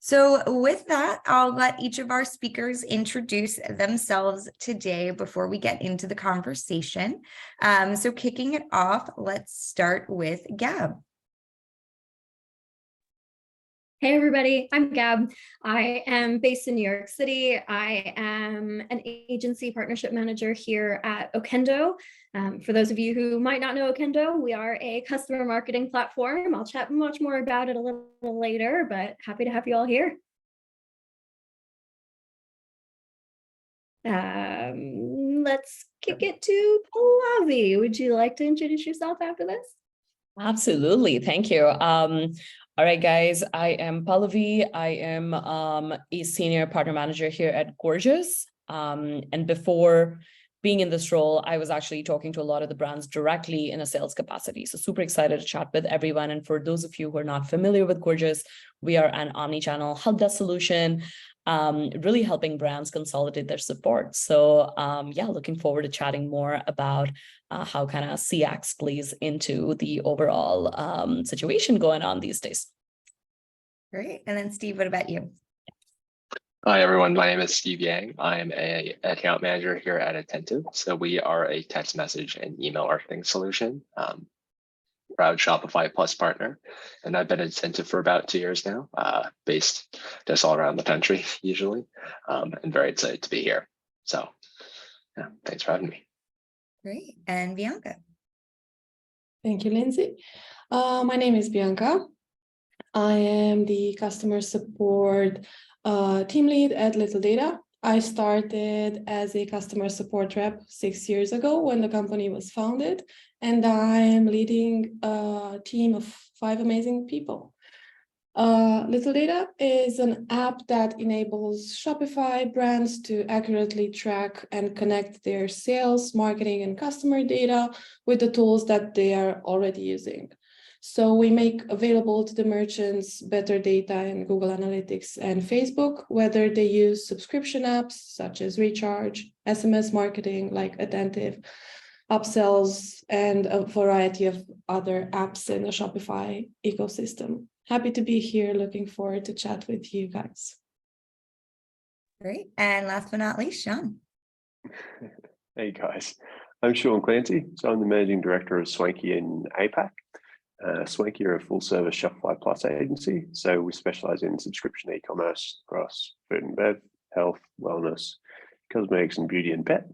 So with that, I'll let each of our speakers introduce themselves today before we get into the conversation. So kicking it off, let's start with Gab. Hey everybody, I'm Gab. I am based in New York City. I am an agency partnership manager here at Okendo. For those of you who might not know Okendo, we are a customer marketing platform. I'll chat much more about it a little later, but happy to have you all here. Let's kick it to Pallavi. Would you like to introduce yourself after this? Absolutely. Thank you. All right, guys, I am Pallavi. I am a senior partner manager here at Gorgias. And before being in this role, I was actually talking to a lot of the brands directly in a sales capacity. So super excited to chat with everyone. And for those of you who are not familiar with Gorgias, we are an omni-channel help desk solution, really helping brands consolidate their support. So yeah, looking forward to chatting more about how kind of CX plays into the overall situation going on these days. Great. And then Steve, what about you? Hi, everyone. My name is Steve Yang. I am an account manager here at Attentive. So we are a text message and email marketing solution, proud Shopify Plus partner. And I've been at Attentive for about 2 years now, based just all around the country, usually, and very excited to be here. So yeah, thanks for having me. Great. And Bianca. Thank you, Lindsay. My name is Bianca. I am the customer support team lead at Little Data. I started as a customer support rep 6 years ago when the company was founded, and I am leading a team of 5 amazing people. Little Data is an app that enables Shopify brands to accurately track and connect their sales, marketing, and customer data with the tools that they are already using. So we make available to the merchants better data in Google Analytics and Facebook, whether they use subscription apps such as Recharge, SMS marketing like Attentive, upsells, and a variety of other apps in the Shopify ecosystem. Happy to be here. Looking forward to chat with you guys. Great. And last but not least, Sean. Hey guys, I'm Sean Clancy. So I'm the managing director of Swanky in APAC. Swanky are a full service Shopify Plus agency. So we specialize in subscription e-commerce across food and bev, health, wellness, cosmetics and beauty and pet.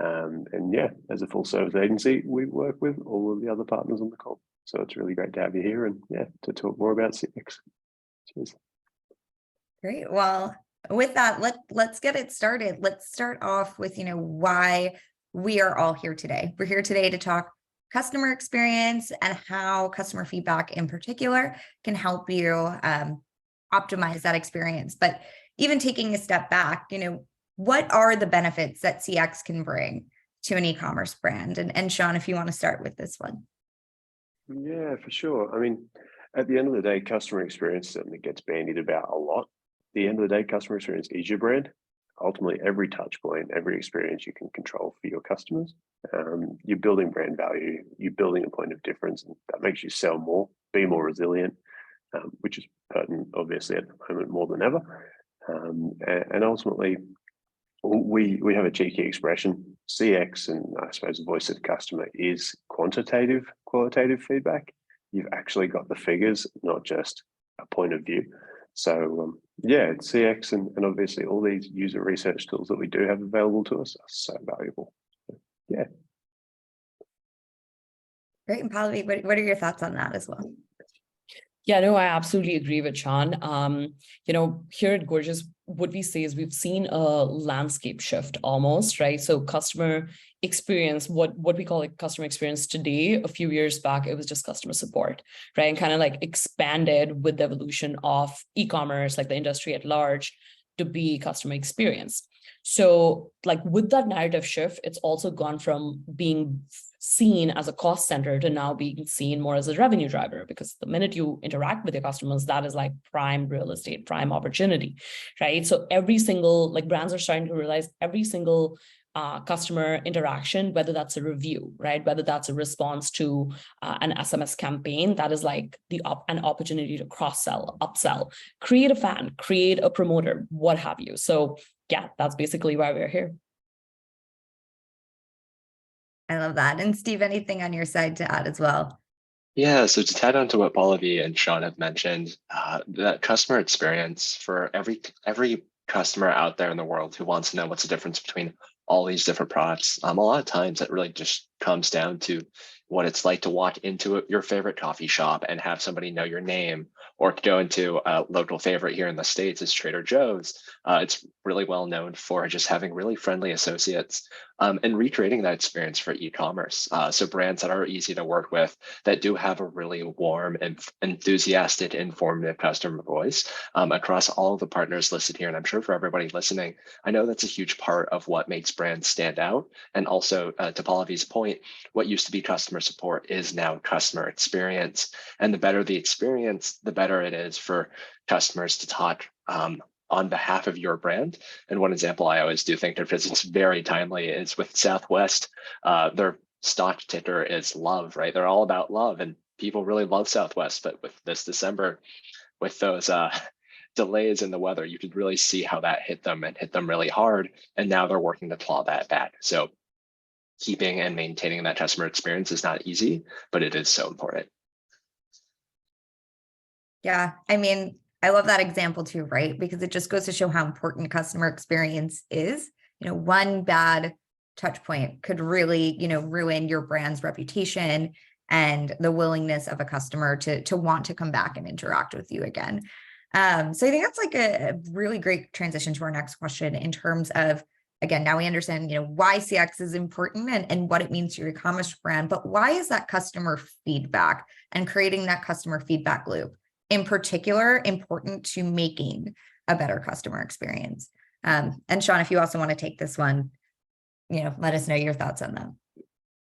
And yeah, as a full service agency, we work with all of the other partners on the call. So it's really great to have you here and yeah, to talk more about CX. Cheers. Great. Well, with that, let's get it started. Let's start off with, why we are all here today. We're here today to talk customer experience and how customer feedback in particular can help you optimize that experience. But even taking a step back, what are the benefits that CX can bring to an e-commerce brand? And Sean, if you want to start with this one. Yeah, for sure. I mean, at the end of the day, customer experience certainly gets bandied about a lot. At the end of the day, customer experience is your brand. Ultimately, every touch point, every experience you can control for your customers. You're building brand value, you're building a point of difference, and that makes you sell more, be more resilient, which is pertinent, obviously, at the moment more than ever. And ultimately, we have a cheeky expression, CX, and I suppose voice of customer is qualitative feedback. You've actually got the figures, not just a point of view. So yeah, it's CX and obviously all these user research tools that we do have available to us are so valuable. Yeah. Great. And Pallavi, what are your thoughts on that as well? Yeah, no, I absolutely agree with Sean. Here at Gorgias, what we say is we've seen a landscape shift almost, right? So customer experience, what we call like customer experience today, a few years back, it was just customer support, right? And kind of like expanded with the evolution of e-commerce, like the industry at large, to be customer experience. So like with that narrative shift, it's also gone from being seen as a cost center to now being seen more as a revenue driver, because the minute you interact with your customers, that is like prime real estate, prime opportunity, right? So every single, like brands are starting to realize every single customer interaction, whether that's a review, right? Whether that's a response to an SMS campaign, that is like an opportunity to cross-sell, upsell, create a fan, create a promoter, what have you. So yeah, that's basically why we're here. I love that. And Steve, anything on your side to add as well? Yeah, so to tag on to what Pallavi and Sean have mentioned, that customer experience for every customer out there in the world who wants to know what's the difference between all these different products, a lot of times it really just comes down to what it's like to walk into your favorite coffee shop and have somebody know your name, or to go into a local favorite here in the States is Trader Joe's. It's really well known for just having really friendly associates, and recreating that experience for e-commerce. So brands that are easy to work with, that do have a really warm and enthusiastic, informative customer voice across all of the partners listed here. And I'm sure for everybody listening, I know that's a huge part of what makes brands stand out. And also to Pallavi's point, what used to be customer support is now customer experience. And the better the experience, the better it is for customers to talk on behalf of your brand. And one example I always do think of, because it's very timely, is with Southwest. Their stock ticker is love, right? They're all about love, and people really love Southwest. But with this December, with those delays in the weather, you could really see how that hit them, and hit them really hard. And now they're working to claw that back. So keeping and maintaining that customer experience is not easy, but it is so important. Yeah, I mean, I love that example too, right? Because it just goes to show how important customer experience is. One bad touch point could really, ruin your brand's reputation and the willingness of a customer to want to come back and interact with you again. So I think that's like a really great transition to our next question in terms of, again, now we understand, why CX is important and what it means to your e-commerce brand, but why is that customer feedback and creating that customer feedback loop in particular important to making a better customer experience? And Sean, if you also want to take this one, let us know your thoughts on that.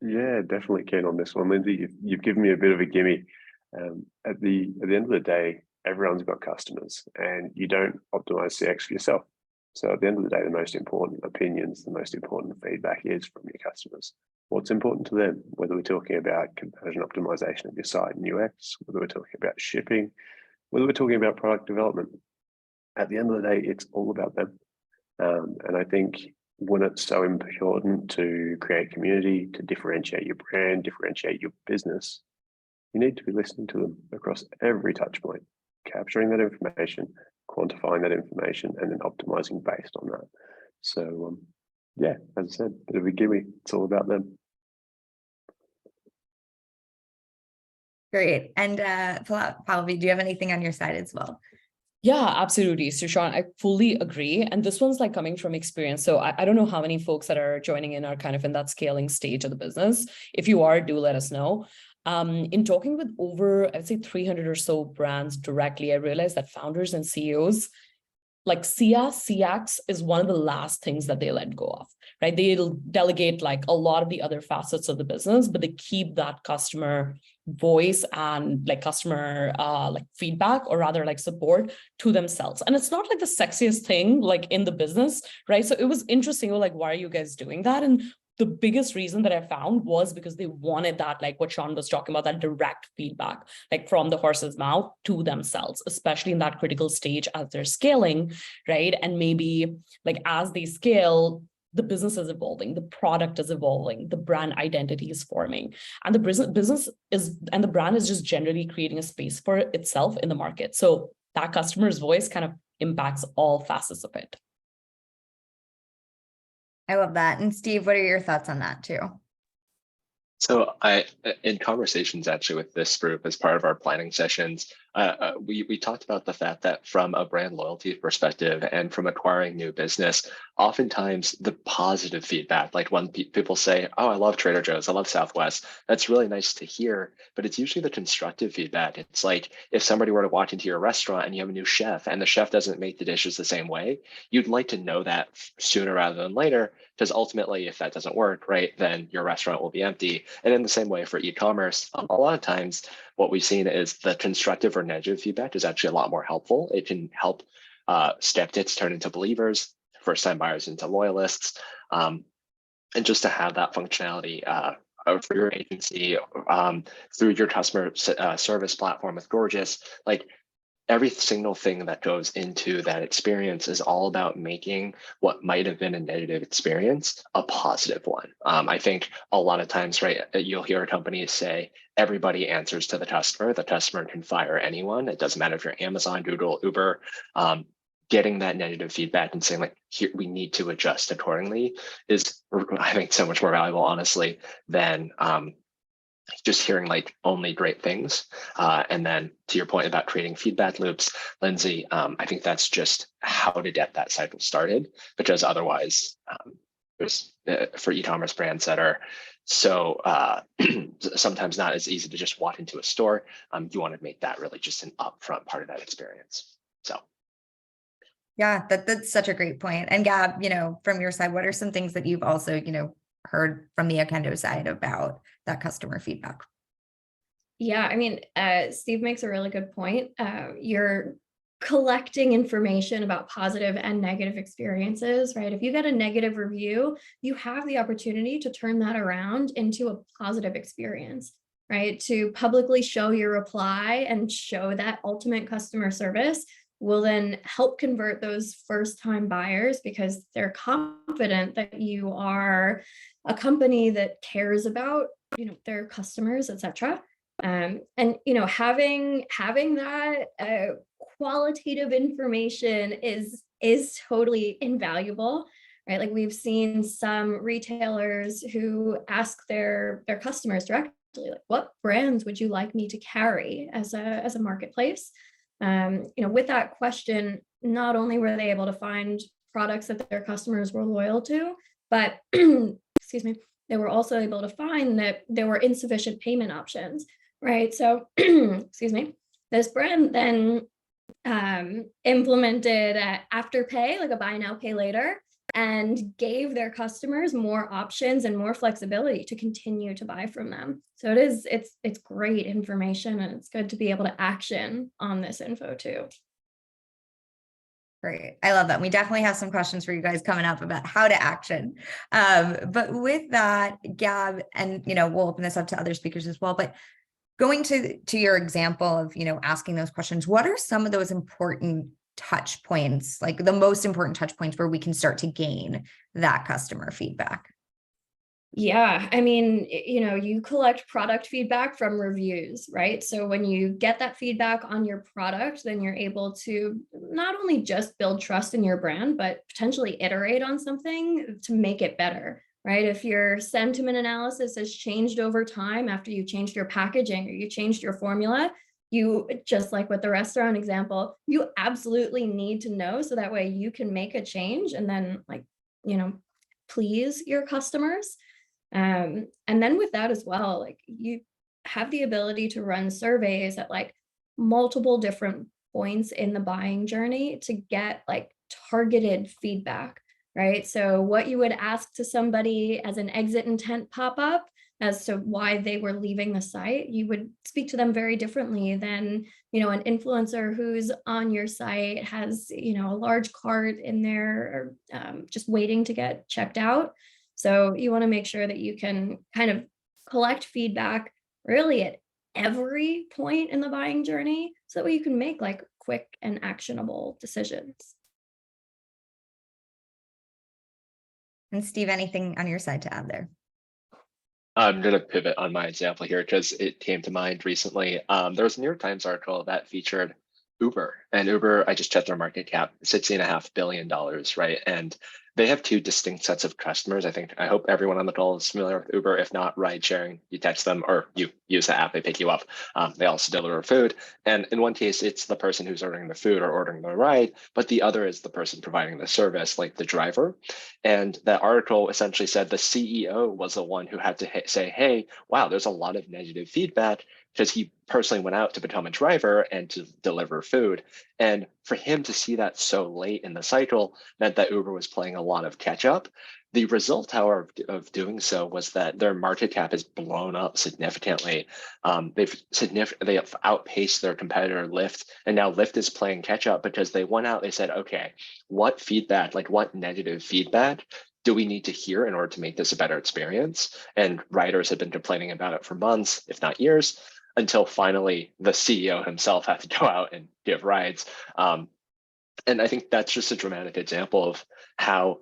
Yeah, definitely keen on this one, Lindsay. You've given me a bit of a gimme. At the end of the day, everyone's got customers, and you don't optimize CX for yourself. So at the end of the day, the most important opinions, the most important feedback is from your customers. What's important to them, whether we're talking about conversion optimization of your site and UX, whether we're talking about shipping, whether we're talking about product development. At the end of the day, it's all about them. And I think when it's so important to create community, to differentiate your brand, differentiate your business, you need to be listening to them across every touch point, capturing that information, quantifying that information, and then optimizing based on that. So yeah, as I said, bit of a gimme. It's all about them. Great. And Pallavi, do you have anything on your side as well? Yeah, absolutely. So Sean, I fully agree. And this one's like coming from experience. So I don't know how many folks that are joining in are kind of in that scaling stage of the business. If you are, do let us know. In talking with over, I'd say 300 or so brands directly, I realized that founders and CEOs, like CX is one of the last things that they let go of, right? They'll delegate like a lot of the other facets of the business, but they keep that customer voice and like customer like feedback, or rather like support, to themselves. And it's not like the sexiest thing like in the business, right? So it was interesting. We're like, why are you guys doing that? And the biggest reason that I found was because they wanted that, like what Sean was talking about, that direct feedback, like from the horse's mouth to themselves, especially in that critical stage as they're scaling, right? And maybe like as they scale, the business is evolving, the product is evolving, the brand identity is forming, and the business is, and the brand is just generally creating a space for itself in the market. So that customer's voice kind of impacts all facets of it. I love that. And Steve, what are your thoughts on that too? So in conversations actually with this group as part of our planning sessions, we talked about the fact that from a brand loyalty perspective and from acquiring new business, oftentimes the positive feedback, like when people say, oh, I love Trader Joe's, I love Southwest, that's really nice to hear, but it's usually the constructive feedback. It's like if somebody were to walk into your restaurant and you have a new chef and the chef doesn't make the dishes the same way, you'd like to know that sooner rather than later, because ultimately if that doesn't work, right, then your restaurant will be empty. And in the same way for e-commerce, a lot of times what we've seen is the constructive or negative feedback is actually a lot more helpful. It can help skeptics turn into believers, first-time buyers into loyalists. And just to have that functionality for your agency through your customer service platform with Gorgias, like every single thing that goes into that experience is all about making what might have been a negative experience a positive one. I think a lot of times, right, you'll hear companies say everybody answers to the customer can fire anyone. It doesn't matter if you're Amazon, Google, Uber. Getting that negative feedback and saying like, here, we need to adjust accordingly is, I think, so much more valuable, honestly, than just hearing like only great things. And then to your point about creating feedback loops, Lindsay, I think that's just how to get that cycle started, because otherwise there's for e-commerce brands that are so sometimes not as easy to just walk into a store. You want to make that really just an upfront part of that experience. So. Yeah, that's such a great point. And Gab, from your side, what are some things that you've also, heard from the Okendo side about that customer feedback? Yeah, I mean, Steve makes a really good point. You're collecting information about positive and negative experiences, right? If you get a negative review, you have the opportunity to turn that around into a positive experience, right? To publicly show your reply and show that ultimate customer service will then help convert those first-time buyers because they're confident that you are a company that cares about, their customers, etc. And having that qualitative information is totally invaluable, right? Like we've seen some retailers who ask their customers directly, like, what brands would you like me to carry as a marketplace? With that question, not only were they able to find products that their customers were loyal to, but excuse me, they were also able to find that there were insufficient payment options, right? So, excuse me, this brand then implemented Afterpay, like a buy now, pay later, and gave their customers more options and more flexibility to continue to buy from them. So it's great information, and it's good to be able to action on this info too. Great. I love that. We definitely have some questions for you guys coming up about how to action. But with that, Gab, and we'll open this up to other speakers as well, but going to your example of, asking those questions, what are some of those important touch points, like the most important touch points where we can start to gain that customer feedback? Yeah, I mean, you collect product feedback from reviews, right? So when you get that feedback on your product, then you're able to not only just build trust in your brand, but potentially iterate on something to make it better, right? If your sentiment analysis has changed over time after you changed your packaging or you changed your formula, you, just like with the restaurant example, you absolutely need to know so that way you can make a change and then please your customers. And then with that as well, like you have the ability to run surveys at like multiple different points in the buying journey to get like targeted feedback, right? So what you would ask to somebody as an exit intent pop-up as to why they were leaving the site, you would speak to them very differently than, an influencer who's on your site has, a large cart in there or just waiting to get checked out. So you want to make sure that you can kind of collect feedback really at every point in the buying journey so that you can make like quick and actionable decisions. And Steve, anything on your side to add there? I'm going to pivot on my example here because it came to mind recently. There was a New York Times article that featured Uber, and Uber, I just checked their market cap, $16.5 billion, right? And they have two distinct sets of customers. I hope everyone on the call is familiar with Uber. If not, ride sharing, you text them or you use the app, they pick you up. They also deliver food. And in one case, it's the person who's ordering the food or ordering the ride, but the other is the person providing the service, like the driver. And that article essentially said the CEO was the one who had to say, hey, wow, there's a lot of negative feedback because he personally went out to become a driver and to deliver food. And for him to see that so late in the cycle meant that Uber was playing a lot of catch up. The result, however, of doing so was that their market cap has blown up significantly. They have outpaced their competitor Lyft, and now Lyft is playing catch up because they went out. They said, okay, what feedback, like what negative feedback do we need to hear in order to make this a better experience? And writers had been complaining about it for months, if not years, until finally the CEO himself had to go out and give rides. And I think that's just a dramatic example of how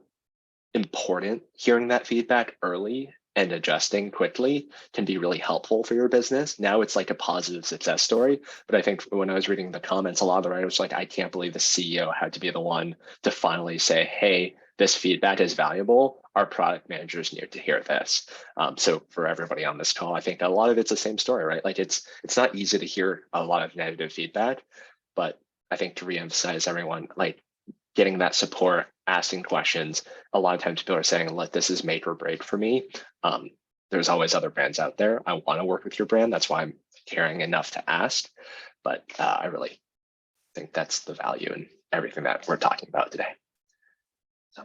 important hearing that feedback early and adjusting quickly can be really helpful for your business. Now it's like a positive success story. But I think when I was reading the comments, a lot of the writers were like, I can't believe the CEO had to be the one to finally say, hey, this feedback is valuable. Our product managers need to hear this. So for everybody on this call, I think a lot of it's the same story, right? Like it's not easy to hear a lot of negative feedback, but I think to reemphasize everyone, like getting that support, asking questions. A lot of times people are saying, look, this is make or break for me. There's always other brands out there. I want to work with your brand. That's why I'm caring enough to ask. But I really think that's the value in everything that we're talking about today. So.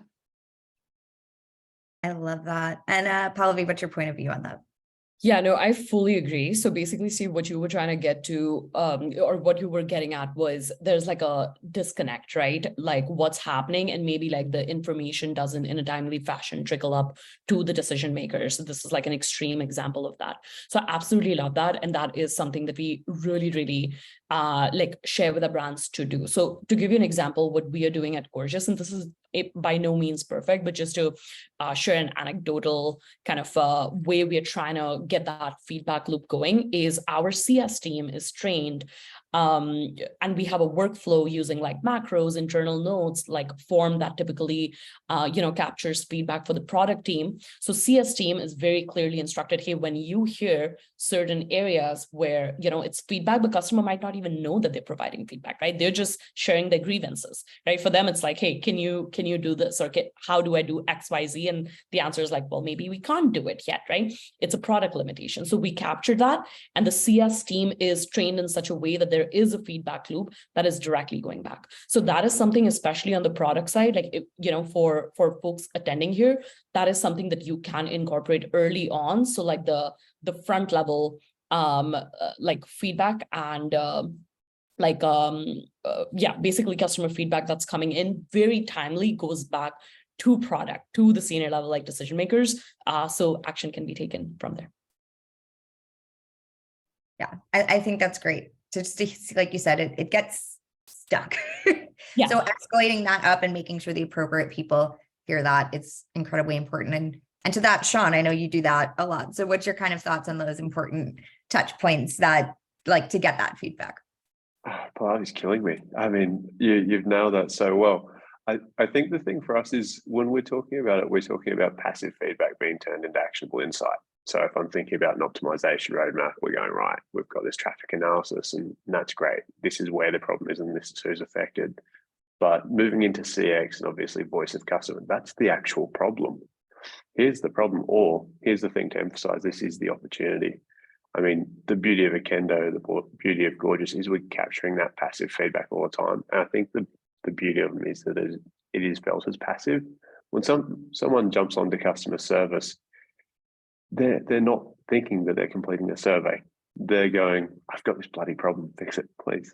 I love that. And Pallavi, what's your point of view on that? Yeah, no, I fully agree. So basically, see what you were trying to get to, or what you were getting at was there's like a disconnect, right? Like what's happening, and maybe like the information doesn't in a timely fashion trickle up to the decision makers. So this is like an extreme example of that. So I absolutely love that. And that is something that we really, really like share with our brands to do. So to give you an example, what we are doing at Gorgias, and this is by no means perfect, but just to share an anecdotal kind of way we are trying to get that feedback loop going, is our CS team is trained and we have a workflow using like macros, internal notes, like form that typically, captures feedback for the product team. So CS team is very clearly instructed, hey, when you hear certain areas where, it's feedback, the customer might not even know that they're providing feedback, right? They're just sharing their grievances, right? For them, it's like, hey, can you do this? Or how do I do X, Y, Z? And the answer is like, well, maybe we can't do it yet, right? It's a product limitation. So we capture that. And the CS team is trained in such a way that there is a feedback loop that is directly going back. So that is something, especially on the product side, like, for folks attending here, that is something that you can incorporate early on. So like the front level, like feedback and, basically customer feedback that's coming in very timely goes back to product, to the senior level, like decision makers. So action can be taken from there. Yeah, I think that's great. Just to, like you said, it gets stuck. Yeah. So escalating that up and making sure the appropriate people hear that, it's incredibly important. And to that, Sean, I know you do that a lot. So what's your kind of thoughts on those important touch points that like to get that feedback? Pallavi's killing me. I mean, you've nailed that so well. I think the thing for us is when we're talking about it, we're talking about passive feedback being turned into actionable insight. So if I'm thinking about an optimization roadmap, we're going, right, we've got this traffic analysis and that's great. This is where the problem is and this is who's affected. But moving into CX and obviously voice of customer, that's the actual problem. Here's the problem, or here's the thing to emphasize, this is the opportunity. I mean, the beauty of Okendo, the beauty of Gorgias is we're capturing that passive feedback all the time. And I think the beauty of them is that it is felt as passive. When someone jumps onto customer service, they're not thinking that they're completing a survey. They're going, I've got this bloody problem, fix it, please.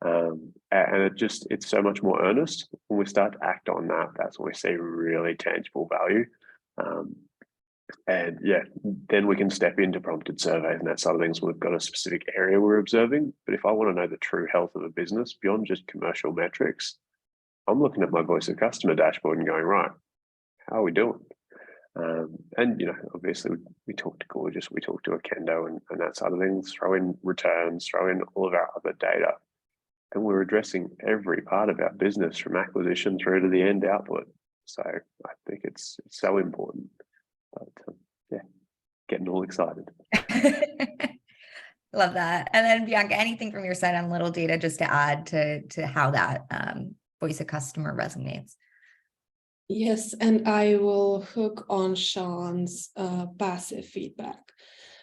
And it's so much more earnest. When we start to act on that, that's when we see really tangible value. And yeah, then we can step into prompted surveys and that side of things. We've got a specific area we're observing. But if I want to know the true health of a business beyond just commercial metrics, I'm looking at my voice of customer dashboard and going, right, how are we doing? And obviously we talk to Gorgias, we talk to Okendo and that side of things, throw in returns, throw in all of our other data. And we're addressing every part of our business from acquisition through to the end output. So I think it's so important. But yeah, getting all excited. Love that. And then Bianca, anything from your side on little data just to add to how that voice of customer resonates? Yes, and I will hook on Sean's passive feedback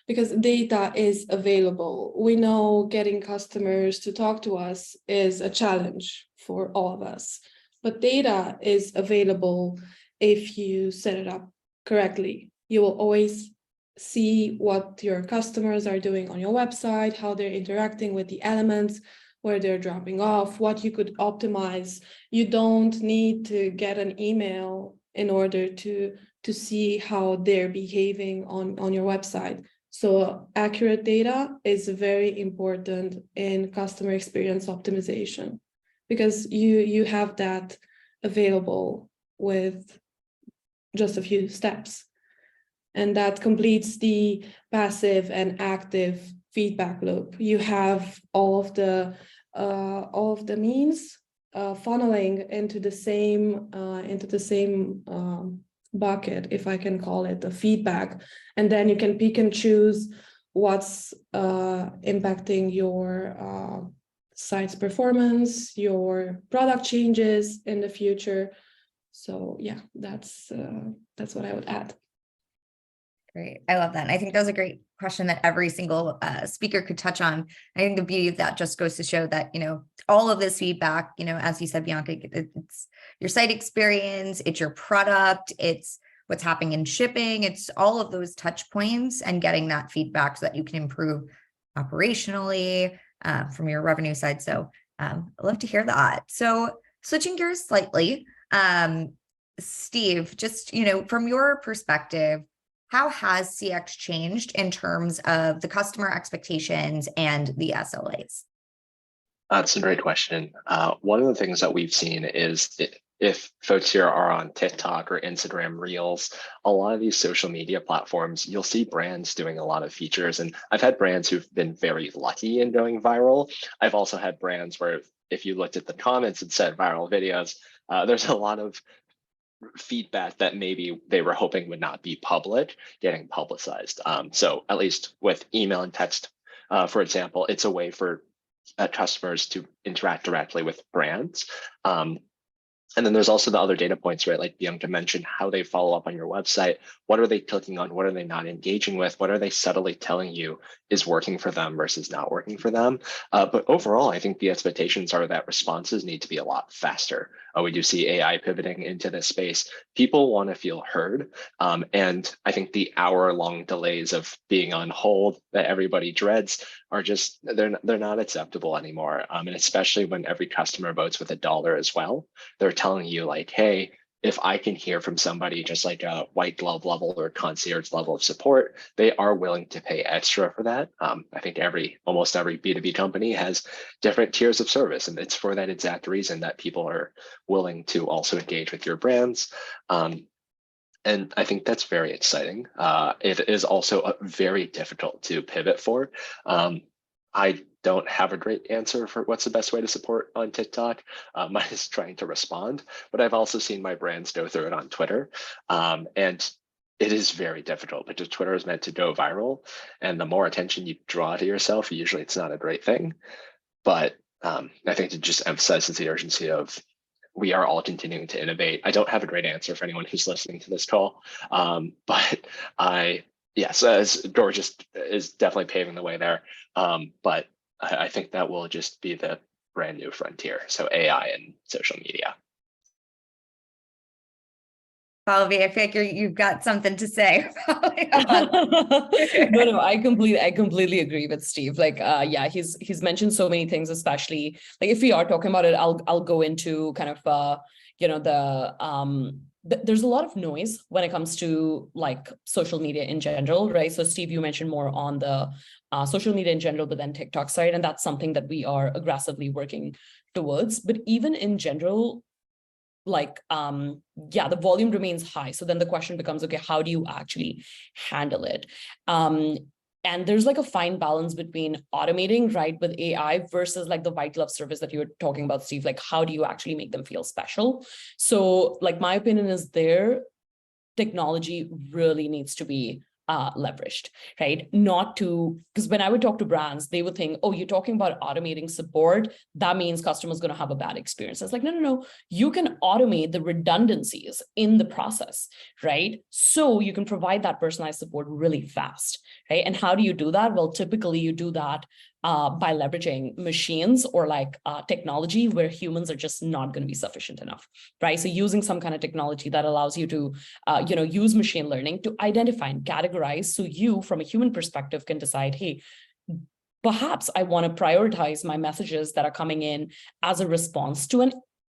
because data is available. We know getting customers to talk to us is a challenge for all of us, but data is available if you set it up correctly. You will always see what your customers are doing on your website, how they're interacting with the elements, where they're dropping off, what you could optimize. You don't need to get an email in order to see how they're behaving on your website. So accurate data is very important in customer experience optimization, because you have that available with just a few steps. And that completes the passive and active feedback loop. You have all of the means funneling into the same bucket, if I can call it, the feedback. And then you can pick and choose what's impacting your site's performance, your product changes in the future. So yeah, that's what I would add. Great. I love that. And I think that was a great question that every single speaker could touch on. I think the beauty of that just goes to show that, all of this feedback, as you said, Bianca, it's your site experience, it's your product, it's what's happening in shipping, it's all of those touch points and getting that feedback so that you can improve operationally from your revenue side. So I'd love to hear that. So switching gears slightly, Steve, just, from your perspective, how has CX changed in terms of the customer expectations and the SLAs? That's a great question. One of the things that we've seen is if folks here are on TikTok or Instagram Reels, a lot of these social media platforms, you'll see brands doing a lot of features. And I've had brands who've been very lucky in going viral. I've also had brands where if you looked at the comments and said viral videos, there's a lot of feedback that maybe they were hoping would not be public getting publicized. So at least with email and text, for example, it's a way for customers to interact directly with brands. And then there's also the other data points, right? Like Bianca mentioned, how they follow up on your website. What are they clicking on? What are they not engaging with? What are they subtly telling you is working for them versus not working for them? But overall, I think the expectations are that responses need to be a lot faster. We do see AI pivoting into this space. People want to feel heard. And I think the hour-long delays of being on hold that everybody dreads are just, they're not acceptable anymore. And especially when every customer votes with $1 as well. They're telling you like, hey, if I can hear from somebody just like a white glove level or concierge level of support, they are willing to pay extra for that. I think almost every B2B company has different tiers of service, and it's for that exact reason that people are willing to also engage with your brands. And I think that's very exciting. It is also very difficult to pivot for. I don't have a great answer for what's the best way to support on TikTok. Mine is trying to respond, but I've also seen my brands go through it on Twitter. And it is very difficult because Twitter is meant to go viral. And the more attention you draw to yourself, usually it's not a great thing. But I think it just emphasizes the urgency of we are all continuing to innovate. I don't have a great answer for anyone who's listening to this call, but yes, as Gorgias is definitely paving the way there. But I think that will just be the brand new frontier. So AI and social media. Pallavi, I feel like you've got something to say. No, I completely agree with Steve. Like, yeah, he's mentioned so many things, especially like if we are talking about it, I'll go into kind of there's a lot of noise when it comes to like social media in general, right? So Steve, you mentioned more on the social media in general, but then TikTok side, and that's something that we are aggressively working towards. But even in general, like, yeah, the volume remains high. So then the question becomes, okay, how do you actually handle it? And there's like a fine balance between automating, right, with AI versus like the white glove service that you were talking about, Steve. Like, how do you actually make them feel special? So like my opinion is technology really needs to be leveraged, right? Not to, because when I would talk to brands, they would think, oh, you're talking about automating support. That means customers going to have a bad experience. It's like, no. You can automate the redundancies in the process, right? So you can provide that personalized support really fast, right? And how do you do that? Well, typically you do that by leveraging machines or like technology where humans are just not going to be sufficient enough, right? So using some kind of technology that allows you to, use machine learning to identify and categorize. So you, from a human perspective, can decide, hey, perhaps I want to prioritize my messages that are coming in as a response to an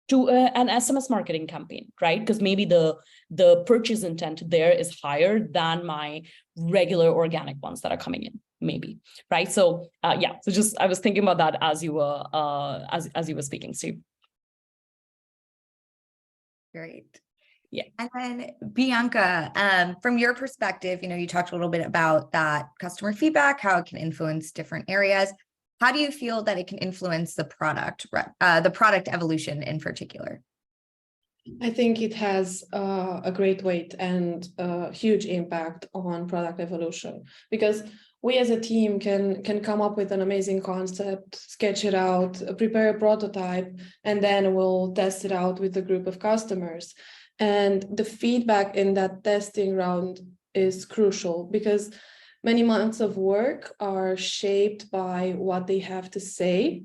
to an SMS marketing campaign, right? Because maybe the purchase intent there is higher than my regular organic ones that are coming in, maybe, right? So yeah, so just I was thinking about that as you were as you were speaking, Steve. Great. Yeah. And then Bianca, from your perspective, you talked a little bit about that customer feedback, how it can influence different areas. How do you feel that it can influence the product evolution in particular? I think it has a great weight and a huge impact on product evolution, because we as a team can come up with an amazing concept, sketch it out, prepare a prototype, and then we'll test it out with a group of customers. And the feedback in that testing round is crucial, because many months of work are shaped by what they have to say.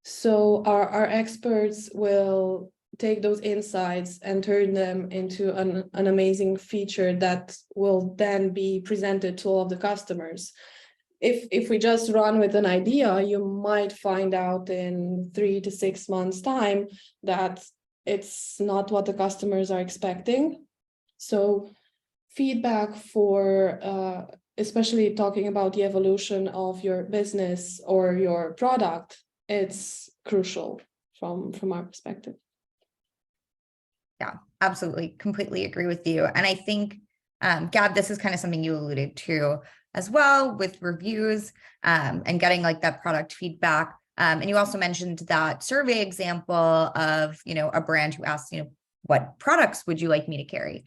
So our experts will take those insights and turn them into an amazing feature that will then be presented to all of the customers. If we just run with an idea, you might find out in 3 to 6 months' time that it's not what the customers are expecting. So feedback for especially talking about the evolution of your business or your product, it's crucial from our perspective. Yeah, absolutely. Completely agree with you. And I think, Gab, this is kind of something you alluded to as well with reviews and getting like that product feedback. And you also mentioned that survey example of, a brand who asked, what products would you like me to carry?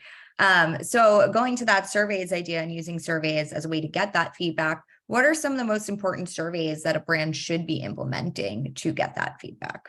So going to that surveys idea and using surveys as a way to get that feedback, what are some of the most important surveys that a brand should be implementing to get that feedback?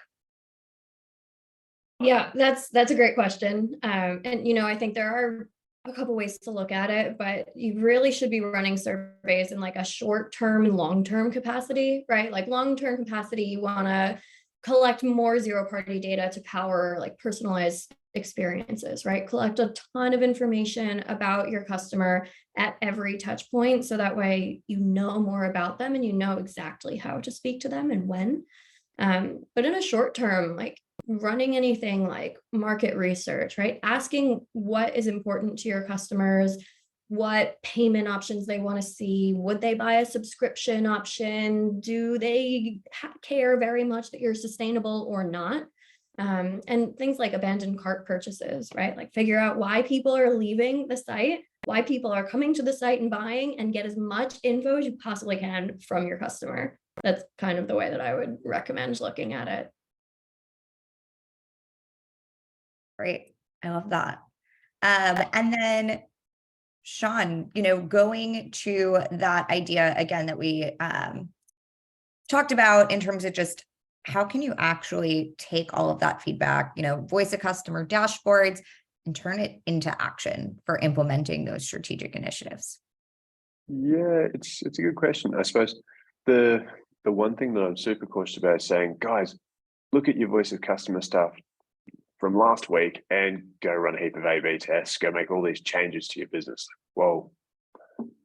Yeah, that's a great question. And I think there are a couple ways to look at it, but you really should be running surveys in like a short-term and long-term capacity, right? Like long-term capacity, you want to collect more zero-party data to power like personalized experiences, right? Collect a ton of information about your customer at every touch point, so that way you know more about them and you know exactly how to speak to them and when. But in a short term, like running anything like market research, right? Asking what is important to your customers, what payment options they want to see, would they buy a subscription option? Do they care very much that you're sustainable or not? And things like abandoned cart purchases, right? Like figure out why people are leaving the site, why people are coming to the site and buying, and get as much info as you possibly can from your customer. That's kind of the way that I would recommend looking at it. Great. I love that. And then Sean, going to that idea again that we talked about in terms of just how can you actually take all of that feedback, voice of customer dashboards and turn it into action for implementing those strategic initiatives? Yeah, it's a good question. I suppose the one thing that I'm super cautious about is saying, guys, look at your voice of customer stuff from last week and go run a heap of A/B tests, go make all these changes to your business. Whoa,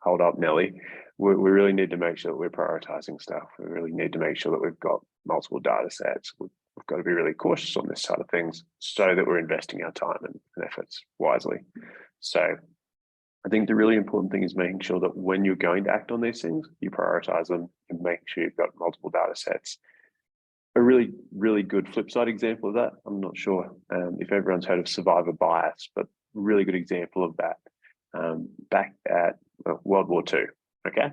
hold up, Nelly. We really need to make sure that we're prioritizing stuff. We really need to make sure that we've got multiple data sets. We've got to be really cautious on this side of things so that we're investing our time and efforts wisely. So I think the really important thing is making sure that when you're going to act on these things, you prioritize them and make sure you've got multiple data sets. A really, really good flip side example of that, I'm not sure if everyone's heard of survivor bias, but really good example of that back at World War II. Okay,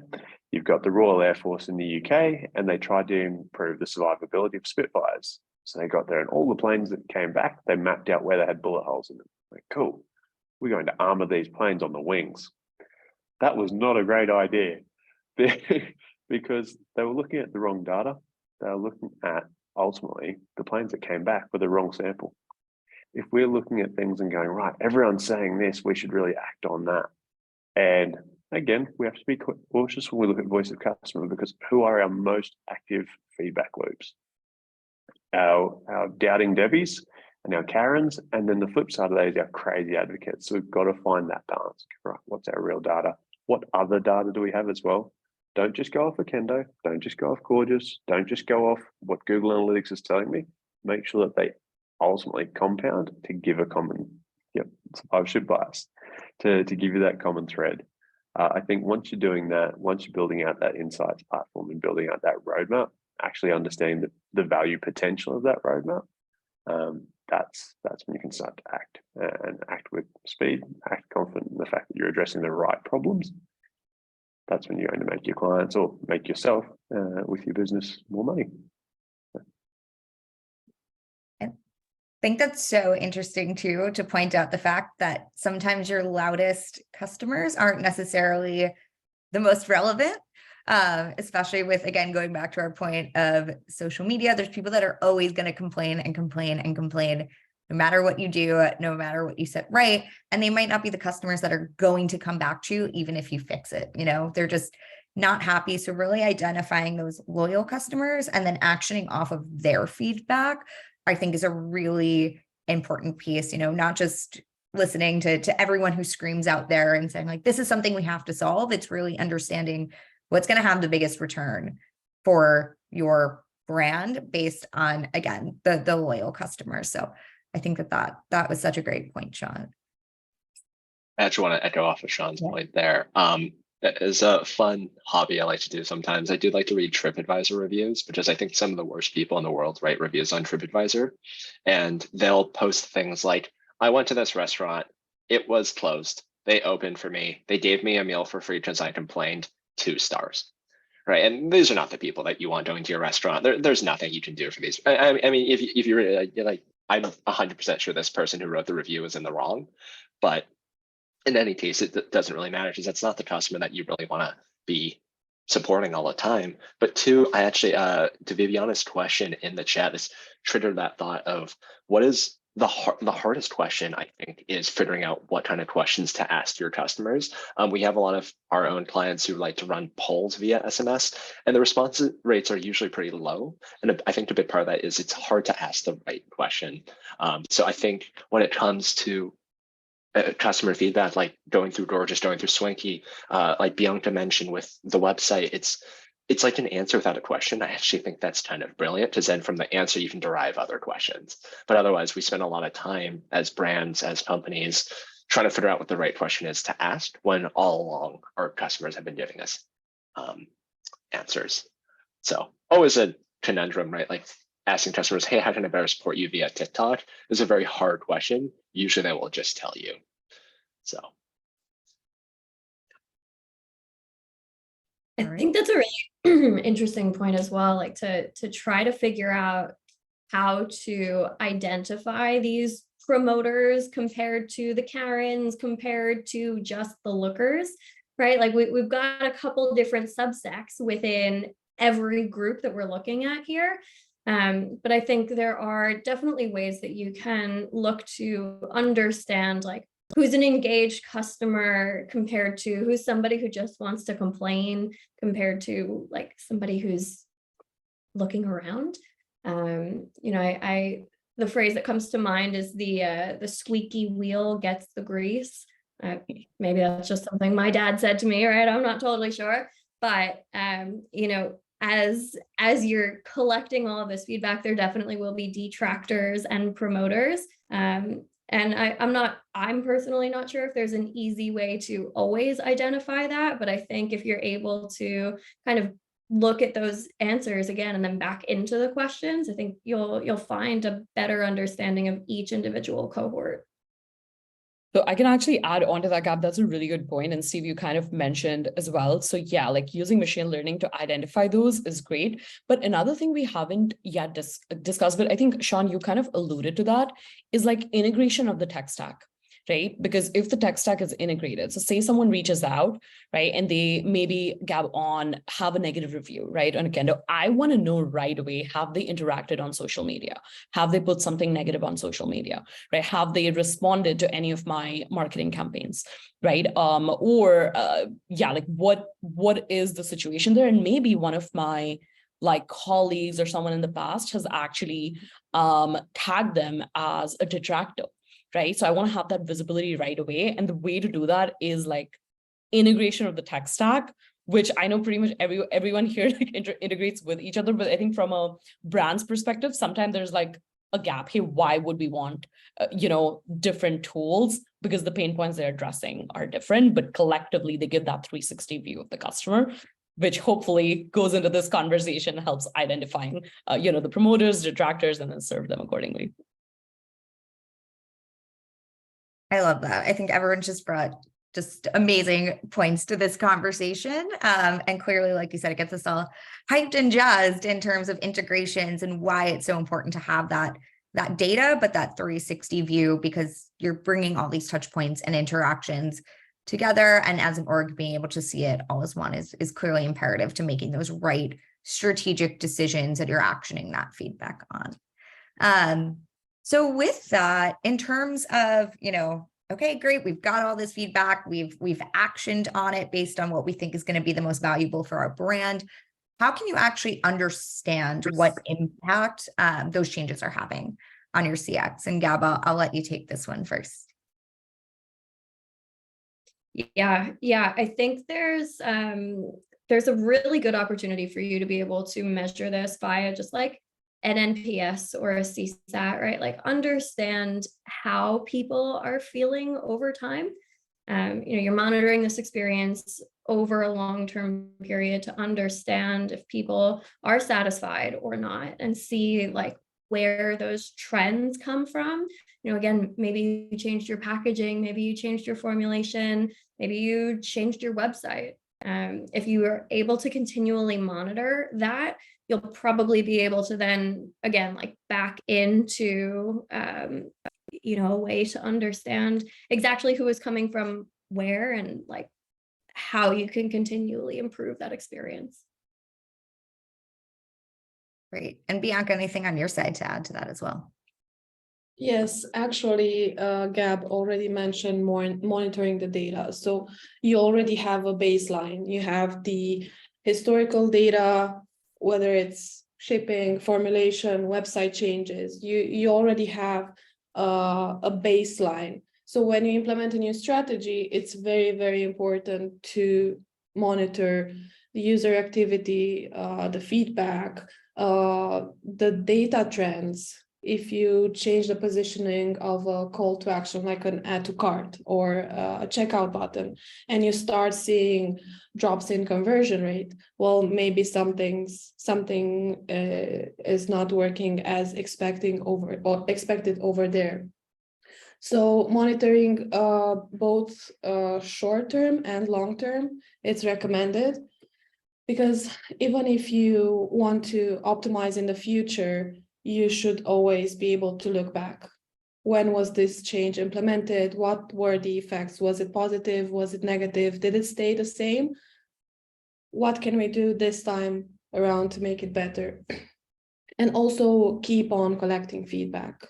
you've got the Royal Air Force in the UK, and they tried to improve the survivability of Spitfires. So they got there, and all the planes that came back, they mapped out where they had bullet holes in them. Like, cool, we're going to armor these planes on the wings. That was not a great idea because they were looking at the wrong data. They were looking at, ultimately, the planes that came back with the wrong sample. If we're looking at things and going, right, everyone's saying this, we should really act on that. And again, we have to be cautious when we look at voice of customer, because who are our most active feedback loops? Our doubting Debbies and our Karens, and then the flip side of that is our crazy advocates. So we've got to find that balance. Right, what's our real data? What other data do we have as well? Don't just go off Okendo. Don't just go off Gorgias. Don't just go off what Google Analytics is telling me. Make sure that they ultimately compound to give a common, survivorship bias, to give you that common thread. I think once you're doing that, once you're building out that insights platform and building out that roadmap, actually understanding the value potential of that roadmap, that's when you can start to act, and act with speed, act confident in the fact that you're addressing the right problems. That's when you're going to make your clients or make yourself with your business more money. I think that's so interesting too, to point out the fact that sometimes your loudest customers aren't necessarily the most relevant, especially with, again, going back to our point of social media. There's people that are always going to complain and complain and complain, no matter what you do, no matter what you set right. And they might not be the customers that are going to come back to you, even if you fix it. They're just not happy. So really identifying those loyal customers and then actioning off of their feedback, I think, is a really important piece, not just listening to everyone who screams out there and saying like, this is something we have to solve. It's really understanding what's going to have the biggest return for your brand based on, again, the loyal customers. So I think that was such a great point, Sean. I actually want to echo off of Sean's point there. As a fun hobby I like to do sometimes, I do like to read TripAdvisor reviews, because I think some of the worst people in the world write reviews on TripAdvisor, and they'll post things like, I went to this restaurant, it was closed, they opened for me, they gave me a meal for free because I complained, 2 stars. Right, and these are not the people that you want going to your restaurant. There's nothing you can do for these. I mean, if you're like, I'm 100% sure this person who wrote the review is in the wrong, but in any case, it doesn't really matter, because that's not the customer that you really want to be supporting all the time. But 2, I actually, to Viviana's question in the chat, this triggered that thought of what is the hardest question, I think, is figuring out what kind of questions to ask your customers. We have a lot of our own clients who like to run polls via SMS, and the response rates are usually pretty low. And I think a big part of that is it's hard to ask the right question. So I think when it comes to customer feedback, like going through Gorgias, going through Swanky, like Bianca mentioned with the website, it's like an answer without a question. I actually think that's kind of brilliant, because then from the answer you can derive other questions. But otherwise, we spend a lot of time as brands, as companies, trying to figure out what the right question is to ask, when all along our customers have been giving us answers. So always a conundrum, right? Like asking customers, hey, how can I better support you via TikTok, is a very hard question. Usually they will just tell you. So I think that's a really interesting point as well, like to try to figure out how to identify these promoters compared to the Karens, compared to just the lookers, right? Like we've got a couple different subsects within every group that we're looking at here. But I think there are definitely ways that you can look to understand like who's an engaged customer compared to who's somebody who just wants to complain, compared to like somebody who's looking around. The phrase that comes to mind is the squeaky wheel gets the grease. Maybe that's just something my dad said to me, right? I'm not totally sure, but as you're collecting all of this feedback, there definitely will be detractors and promoters. And I'm personally not sure if there's an easy way to always identify that, but I think if you're able to kind of look at those answers again and then back into the questions, I think you'll find a better understanding of each individual cohort. So I can actually add on to that, Gab. That's a really good point. And Steve, you kind of mentioned as well. So yeah, like using machine learning to identify those is great. But another thing we haven't yet discussed, but I think, Sean, you kind of alluded to that, is like integration of the tech stack, right? Because if the tech stack is integrated, so say someone reaches out, right, and they maybe have a negative review, right, on Okendo, I want to know right away, have they interacted on social media? Have they put something negative on social media, right? Have they responded to any of my marketing campaigns, right? Like what is the situation there? And maybe one of my like colleagues or someone in the past has actually tagged them as a detractor. Right. So I want to have that visibility right away. And the way to do that is like integration of the tech stack, which I know pretty much everyone here like integrates with each other. But I think from a brand's perspective, sometimes there's like a gap. Hey, why would we want, different tools? Because the pain points they're addressing are different, but collectively they give that 360 view of the customer, which hopefully goes into this conversation, helps identifying, the promoters, detractors, and then serve them accordingly. I love that. I think everyone just brought just amazing points to this conversation. And clearly, like you said, it gets us all hyped and jazzed in terms of integrations and why it's so important to have that data, but that 360 view, because you're bringing all these touch points and interactions together. And as an org, being able to see it all as one is clearly imperative to making those right strategic decisions that you're actioning that feedback on. So with that, in terms of, okay, great, we've got all this feedback, we've actioned on it based on what we think is going to be the most valuable for our brand. How can you actually understand what impact those changes are having on your CX? And Gab, I'll let you take this one first. Yeah, I think there's a really good opportunity for you to be able to measure this via just like an NPS or a CSAT, right? Like understand how people are feeling over time. You're monitoring this experience over a long-term period to understand if people are satisfied or not, and see like where those trends come from. Again, maybe you changed your packaging, maybe you changed your formulation, maybe you changed your website. If you are able to continually monitor that, you'll probably be able to then, again, like back into, a way to understand exactly who is coming from where and like how you can continually improve that experience. Great. And Bianca, anything on your side to add to that as well? Yes, actually, Gab already mentioned monitoring the data. So you already have a baseline. You have the historical data, whether it's shipping, formulation, website changes. You already have a baseline. So when you implement a new strategy, it's very, very important to monitor the user activity, the feedback, the data trends. If you change the positioning of a call to action, like an add to cart or a checkout button, and you start seeing drops in conversion rate, well, maybe something is not working as expected over there. So monitoring both short term and long term, it's recommended, because even if you want to optimize in the future, you should always be able to look back. When was this change implemented? What were the effects? Was it positive? Was it negative? Did it stay the same? What can we do this time around to make it better? And also keep on collecting feedback.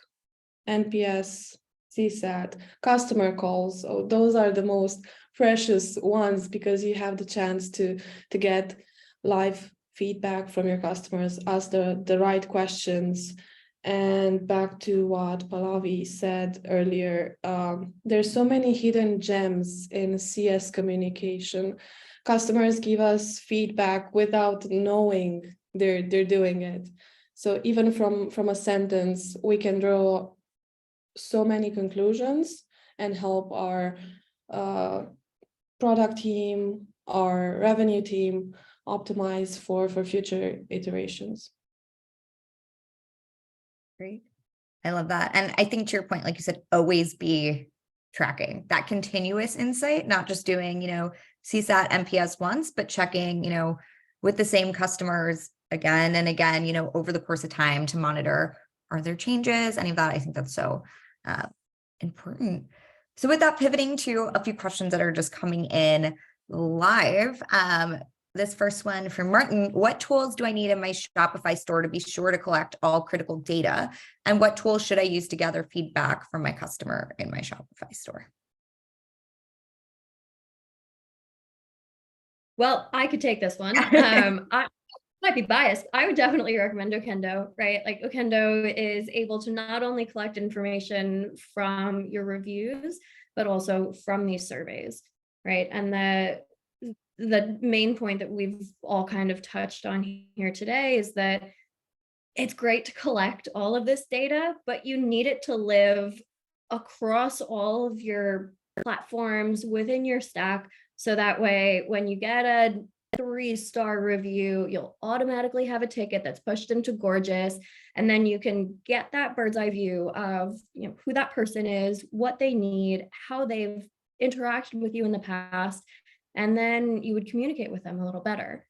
NPS, CSAT, customer calls. So those are the most precious ones, because you have the chance to get live feedback from your customers, ask the right questions. And back to what Pallavi said earlier, there's so many hidden gems in CS communication. Customers give us feedback without knowing they're doing it. So even from a sentence, we can draw so many conclusions and help our product team, our revenue team optimize for future iterations. Great. I love that. And I think to your point, like you said, always be tracking that continuous insight, not just doing, CSAT NPS once, but checking, with the same customers again and again, over the course of time to monitor, are there changes, any of that? I think that's so important. So with that, pivoting to a few questions that are just coming in live. This first one from Martin: what tools do I need in my Shopify store to be sure to collect all critical data? And what tools should I use to gather feedback from my customer in my Shopify store? Well, I could take this one. I might be biased. I would definitely recommend Okendo, right? Like Okendo is able to not only collect information from your reviews, but also from these surveys, right? And the main point that we've all kind of touched on here today is that it's great to collect all of this data, but you need it to live across all of your platforms within your stack. So that way, when you get a 3-star review, you'll automatically have a ticket that's pushed into Gorgias, and then you can get that bird's eye view of, you know, who that person is, what they need, how they've interacted with you in the past, and then you would communicate with them a little better.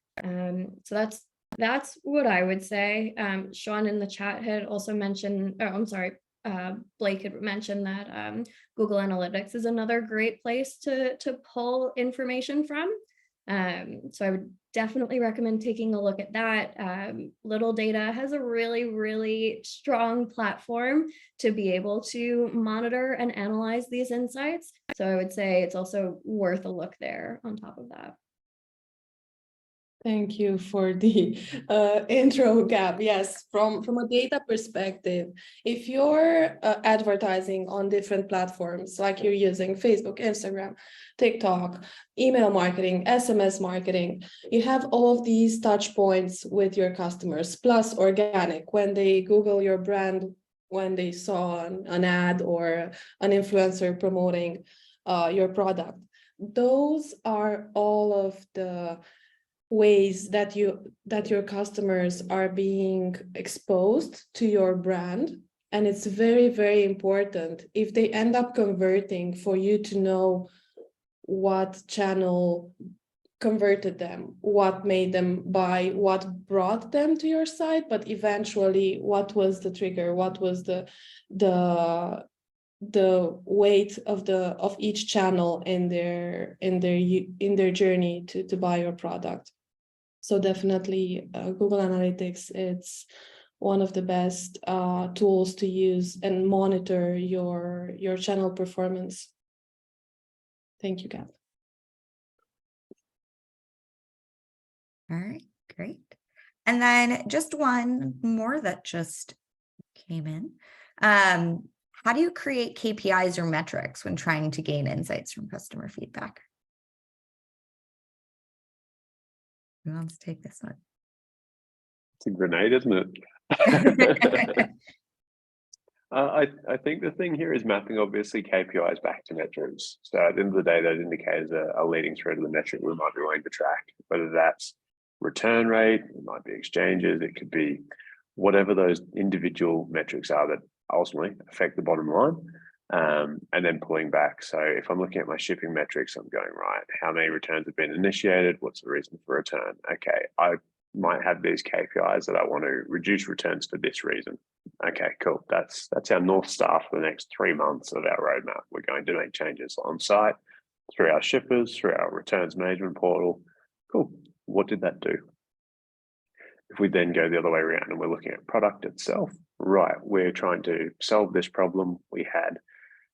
So that's what I would say. Sean in the chat had also mentioned, oh, I'm sorry, Blake had mentioned that Google Analytics is another great place to pull information from. So I would definitely recommend taking a look at that. Little Data has a really, really strong platform to be able to monitor and analyze these insights. So I would say it's also worth a look there on top of that. Thank you for the intro, Gab. Yes, from a data perspective, if you're advertising on different platforms, like you're using Facebook, Instagram, TikTok, email marketing, SMS marketing, you have all of these touch points with your customers, plus organic, when they Google your brand, when they saw an ad or an influencer promoting your product. Those are all of the ways that your customers are being exposed to your brand, and it's very, very important if they end up converting for you to know what channel converted them, what made them buy, what brought them to your site, but eventually what was the trigger, what was the weight of each channel in their journey to buy your product. So definitely Google Analytics, it's one of the best tools to use and monitor your channel performance. Thank you, Gab. All right, great. And then just one more that just came in. How do you create KPIs or metrics when trying to gain insights from customer feedback? Who wants to take this one? It's a grenade, isn't it? I think the thing here is mapping, obviously, KPIs back to metrics. So at the end of the day, those indicators are leading through to the metric we might be wanting to track, whether that's return rate, it might be exchanges, it could be whatever those individual metrics are that ultimately affect the bottom line. And then pulling back. So if I'm looking at my shipping metrics, I'm going, right, how many returns have been initiated? What's the reason for return? Okay, I might have these KPIs that I want to reduce returns for this reason. Okay, cool. That's our North Star for the next 3 months of our roadmap. We're going to make changes on site, through our shippers, through our returns management portal. Cool. What did that do? If we then go the other way around and we're looking at product itself, right, we're trying to solve this problem. We had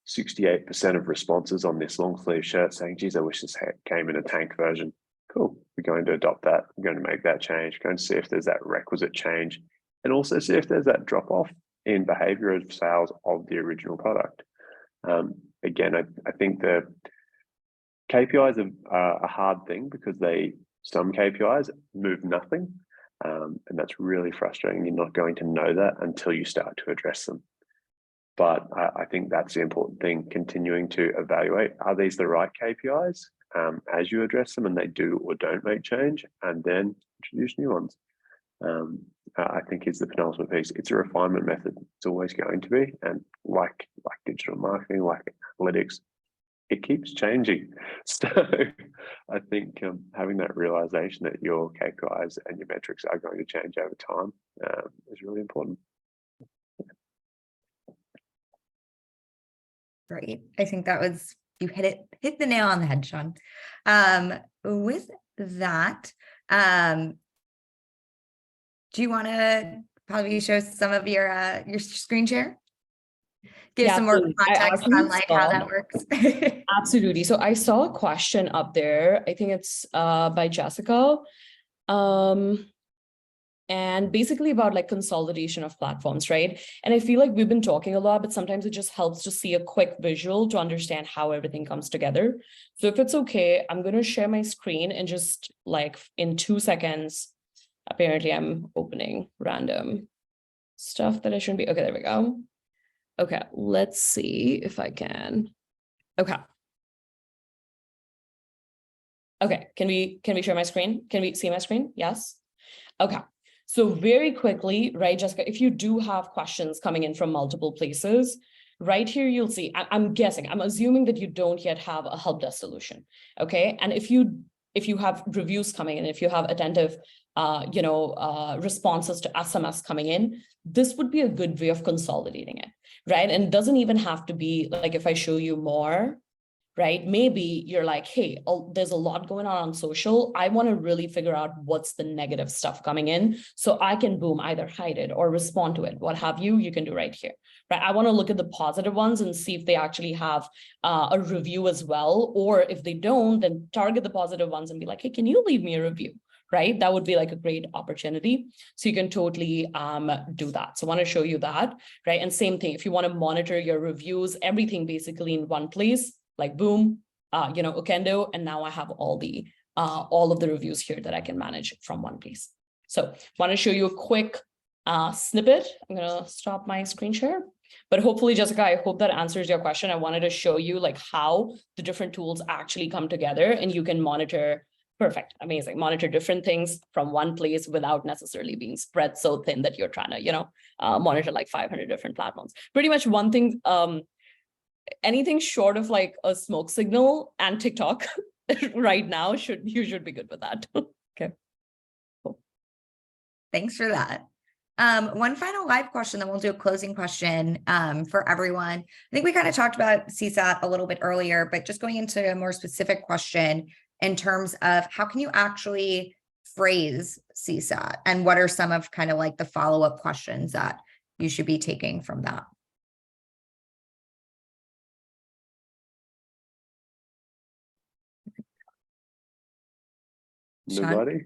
68% of responses on this long sleeve shirt saying, geez, I wish this came in a tank version. Cool. We're going to adopt that. We're going to make that change. Going to see if there's that requisite change, and also see if there's that drop off in behavior of sales of the original product. Again, I think the KPIs are a hard thing because some KPIs move nothing. And that's really frustrating. You're not going to know that until you start to address them. But I think that's the important thing, continuing to evaluate, are these the right KPIs as you address them and they do or don't make change, and then introduce new ones. I think is the penultimate piece. It's a refinement method. It's always going to be. And like digital marketing, like analytics, it keeps changing. So I think having that realization that your KPIs and your metrics are going to change over time is really important. Great. I think that was, you hit the nail on the head, Sean. With that, do you want to probably show some of your screen share? Give some more context on like how that works. Absolutely. So I saw a question up there. I think it's by Jessica. And basically about like consolidation of platforms, right? And I feel like we've been talking a lot, but sometimes it just helps to see a quick visual to understand how everything comes together. So if it's okay, I'm going to share my screen and just like in 2 seconds, apparently I'm opening random stuff that I shouldn't be. Okay, there we go. Okay, let's see if I can. Okay. Okay, can we share my screen? Can we see my screen? Yes. Okay. So very quickly, right, Jessica, if you do have questions coming in from multiple places, right here, you'll see, I'm guessing, I'm assuming that you don't yet have a help desk solution. Okay. And if you have reviews coming in, if you have attentive, responses to SMS coming in, this would be a good way of consolidating it, right? And it doesn't even have to be like, if I show you more, right? Maybe you're like, hey, there's a lot going on social. I want to really figure out what's the negative stuff coming in so I can boom, either hide it or respond to it, what have you, you can do right here, right? I want to look at the positive ones and see if they actually have a review as well. Or if they don't, then target the positive ones and be like, hey, can you leave me a review? Right? That would be like a great opportunity. So you can totally do that. So I want to show you that, right? And same thing, if you want to monitor your reviews, everything basically in one place, like boom, Okendo, and now I have all of the reviews here that I can manage from one place. So want to show you a quick snippet. I'm gonna stop my screen share, but hopefully, Jessica, I hope that answers your question. I wanted to show you like how the different tools actually come together and you can monitor. Perfect, amazing. Monitor different things from one place without necessarily being spread so thin that you're trying to, monitor like 500 different platforms. Pretty much one thing, anything short of like a smoke signal and TikTok right now, you should be good with that. Okay. Cool. Thanks for that. One final live question, then we'll do a closing question for everyone. I think we kind of talked about CSAT a little bit earlier, but just going into a more specific question in terms of how can you actually phrase CSAT and what are some of kind of like the follow-up questions that you should be taking from that? Nobody?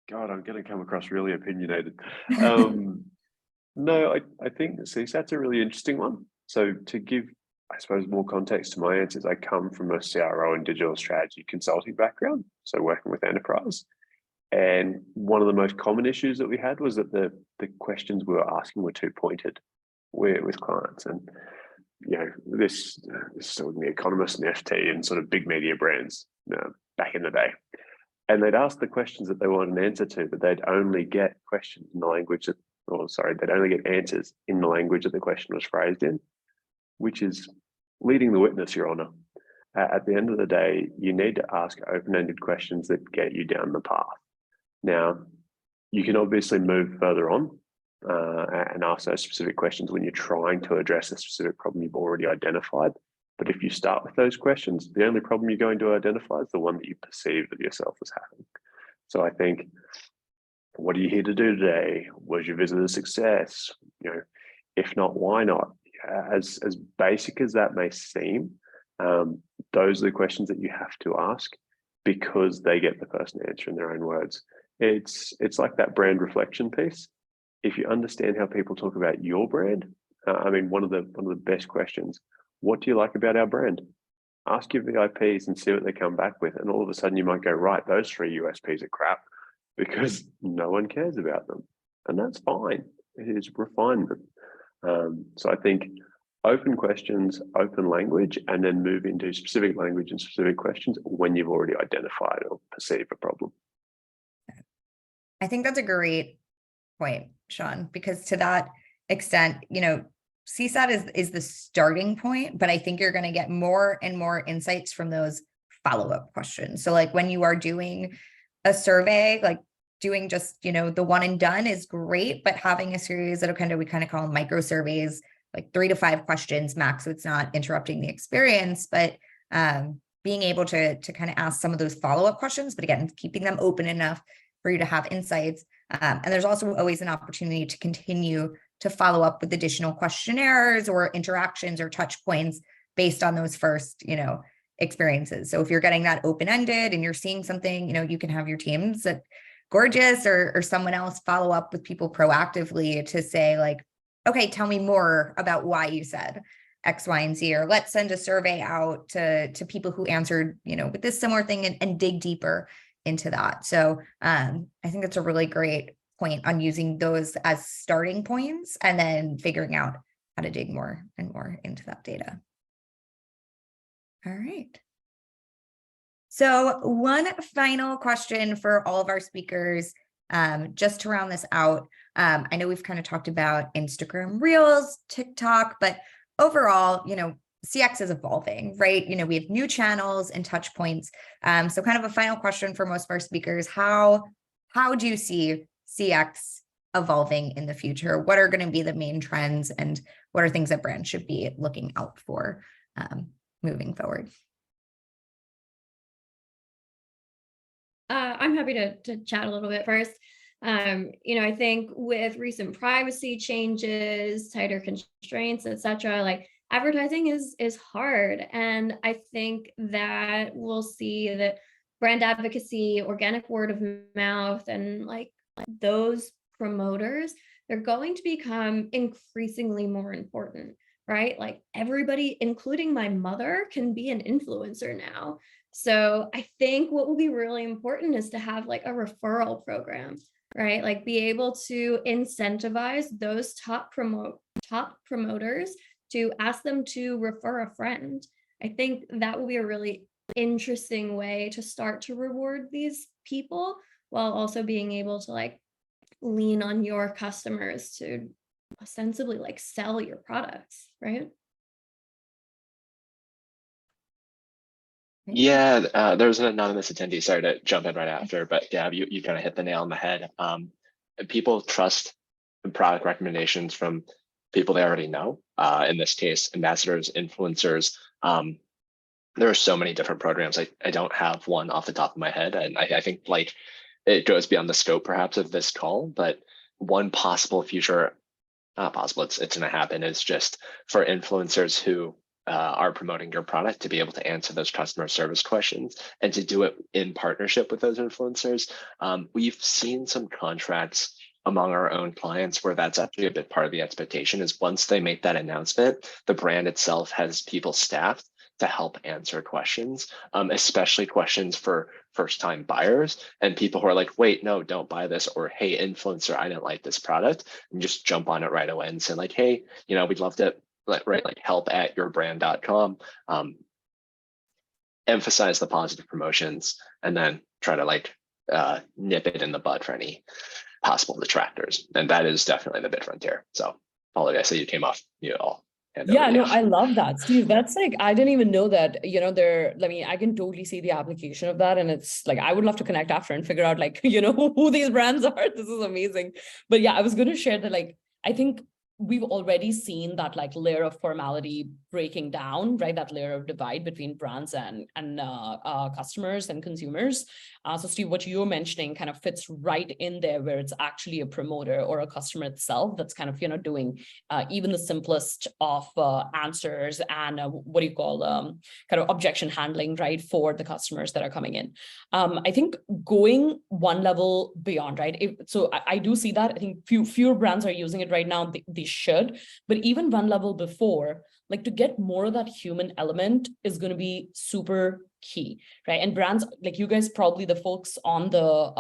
God, I'm going to come across really opinionated. No, I think the CSAT's a really interesting one. So to give, I suppose, more context to my answers, I come from a CRO and digital strategy consulting background, so working with enterprise. And one of the most common issues that we had was that the questions we were asking were too pointed with clients. And this is still the Economist and FT and sort of big media brands back in the day. And they'd ask the questions that they wanted an answer to, but they'd only get questions in the language they'd only get answers in the language that the question was phrased in, which is leading the witness, Your Honor. At the end of the day, you need to ask open-ended questions that get you down the path. Now, you can obviously move further on and ask those specific questions when you're trying to address a specific problem you've already identified. But if you start with those questions, the only problem you're going to identify is the one that you perceive of yourself as having. So I think, what are you here to do today? Was your visit a success? If not, why not? As basic as that may seem, those are the questions that you have to ask because they get the person to answer in their own words. It's like that brand reflection piece. If you understand how people talk about your brand, one of the best questions, what do you like about our brand? Ask your VIPs and see what they come back with. And all of a sudden you might go, right, those 3 USPs are crap because no one cares about them. And that's fine. It is refinement. So I think open questions, open language, and then move into specific language and specific questions when you've already identified or perceived a problem. I think that's a great point, Sean, because to that extent, CSAT is the starting point, but I think you're going to get more and more insights from those follow-up questions. So like when you are doing a survey, like doing just, the one and done is great, but having a series that we kind of call micro surveys, like 3 to 5 questions max, so it's not interrupting the experience, but being able to kind of ask some of those follow-up questions, but again, keeping them open enough for you to have insights. And there's also always an opportunity to continue to follow up with additional questionnaires or interactions or touch points based on those first, experiences. So if you're getting that open-ended and you're seeing something, you can have your teams at Gorgias or someone else follow up with people proactively to say like, okay, tell me more about why you said X, Y, and Z, or let's send a survey out to people who answered, with this similar thing and dig deeper into that. So I think it's a really great point on using those as starting points and then figuring out how to dig more and more into that data. All right. So one final question for all of our speakers, just to round this out. I know we've kind of talked about Instagram Reels, TikTok, but overall, CX is evolving, right? We have new channels and touch points. So kind of a final question for most of our speakers, how do you see CX evolving in the future? What are going to be the main trends and what are things that brands should be looking out for moving forward? I'm happy to chat a little bit first. I think with recent privacy changes, tighter constraints, etc., like advertising is hard. And I think that we'll see that brand advocacy, organic word of mouth, and like those promoters, they're going to become increasingly more important, right? Like everybody, including my mother, can be an influencer now. So I think what will be really important is to have like a referral program, right? Like be able to incentivize those top promoters to ask them to refer a friend. I think that will be a really interesting way to start to reward these people while also being able to like lean on your customers to ostensibly like sell your products, right? Yeah, there was an anonymous attendee. Sorry to jump in right after, but Gab, you kind of hit the nail on the head. People trust product recommendations from people they already know. In this case, ambassadors, influencers. There are so many different programs. I don't have one off the top of my head, and I think like it goes beyond the scope perhaps of this call. But one possible future, not possible, it's going to happen, is just for influencers who are promoting your product to be able to answer those customer service questions and to do it in partnership with those influencers. We've seen some contracts among our own clients where that's actually a bit part of the expectation, is once they make that announcement, the brand itself has people staffed to help answer questions, especially questions for first-time buyers and people who are like, wait, no, don't buy this, or hey, influencer, I didn't like this product, and just jump on it right away and say like, hey, we'd love to like help@yourbrand.com, emphasize the positive promotions, and then try to like nip it in the bud for any possible detractors. And that is definitely the big frontier. So apologize, I say you came off mute all. Yeah, no, I love that, Steve. That's like, I didn't even know that, I can totally see the application of that. And it's like, I would love to connect after and figure out like, who these brands are. This is amazing. But yeah, I was going to share that, like, I think we've already seen that like layer of formality breaking down, right? That layer of divide between brands and customers and consumers. So Steve, what you're mentioning kind of fits right in there, where it's actually a promoter or a customer itself that's kind of, doing even the simplest of answers and kind of objection handling, right, for the customers that are coming in. I think going one level beyond, right? So I do see that. I think fewer brands are using it right now. They should, but even one level before, like to get more of that human element is going to be super key, right? And brands like you guys, probably the folks on the